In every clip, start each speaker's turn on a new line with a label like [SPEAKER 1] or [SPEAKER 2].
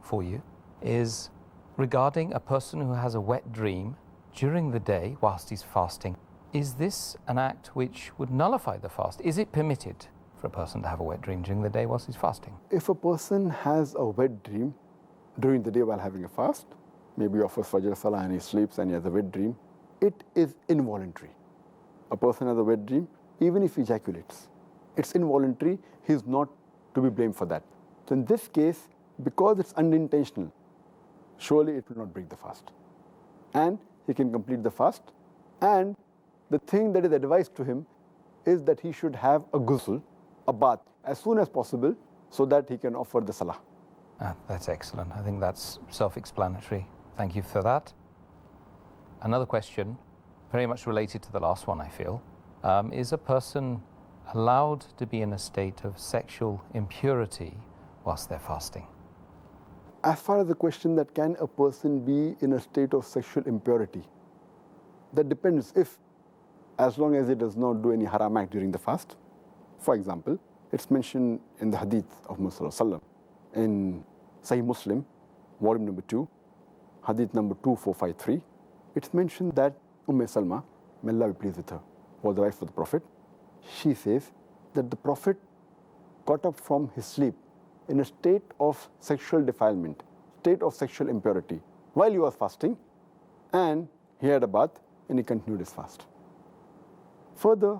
[SPEAKER 1] for you is regarding a person who has a wet dream during the day whilst he's fasting. Is this an act which would nullify the fast? Is it permitted for a person to have a wet dream during the day whilst he's fasting?
[SPEAKER 2] If a person has a wet dream during the day while having a fast, maybe offers Fajr Salaah and he sleeps and he has a wet dream, it is involuntary. A person has a wet dream, even if he ejaculates, it's involuntary, he is not to be blamed for that. So in this case, because it's unintentional, surely it will not break the fast. And he can complete the fast. And the thing that is advised to him is that he should have a ghusl, a bath, as soon as possible so that he can offer the salah.
[SPEAKER 1] That's excellent. I think that's self-explanatory. Thank you for that. Another question, very much related to the last one, I feel. Is a person allowed to be in a state of sexual impurity whilst they're fasting?
[SPEAKER 2] As far as the question that can a person be in a state of sexual impurity, that depends if, as long as it does not do any haram act during the fast. For example, it's mentioned in the hadith of Muhammad sallallahu alaihi wasallam in Sahih Muslim, volume number 2, hadith number 2453. It's mentioned that Salma, may Allah be pleased with her, was the wife of the Prophet. She says that the Prophet got up from his sleep in a state of sexual defilement, state of sexual impurity, while he was fasting, and he had a bath and he continued his fast. Further,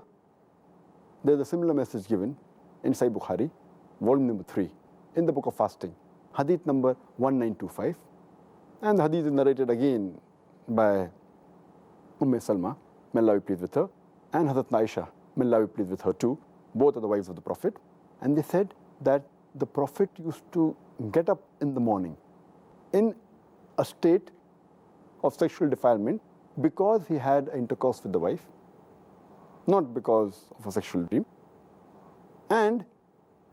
[SPEAKER 2] there's a similar message given in Sahih Bukhari, volume number 3, in the book of fasting, hadith number 1925. And the hadith is narrated again by Salma, may Allah be pleased with her, and Hazrat Aisha, may Allah be pleased with her too. Both are the wives of the Prophet. And they said that the Prophet used to get up in the morning in a state of sexual defilement because he had intercourse with the wife, not because of a sexual dream. And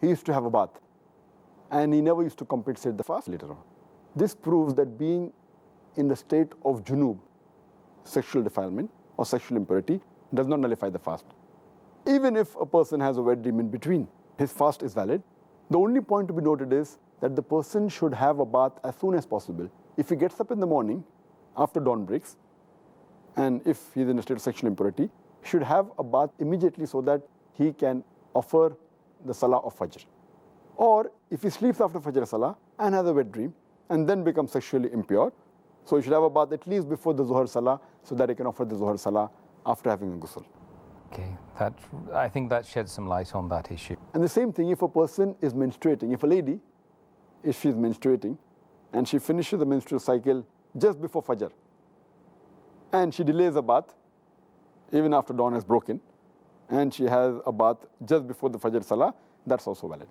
[SPEAKER 2] he used to have a bath. And he never used to compensate the fast later on. This proves that being in the state of junub, sexual defilement or sexual impurity, does not nullify the fast. Even if a person has a wet dream in between, his fast is valid. The only point to be noted is that the person should have a bath as soon as possible. If he gets up in the morning after dawn breaks, and if he's in a state of sexual impurity, he should have a bath immediately so that he can offer the Salah of Fajr. Or if he sleeps after Fajr Salah and has a wet dream and then becomes sexually impure, so he should have a bath at least before the Zuhr Salah so that he can offer the Zuhr Salah after having a Ghusl.
[SPEAKER 1] Okay, I think that sheds some light on that issue.
[SPEAKER 2] And the same thing if a person is menstruating. If a lady, if she's menstruating and she finishes the menstrual cycle just before Fajr and she delays a bath even after dawn has broken and she has a bath just before the Fajr Salah, that's also valid.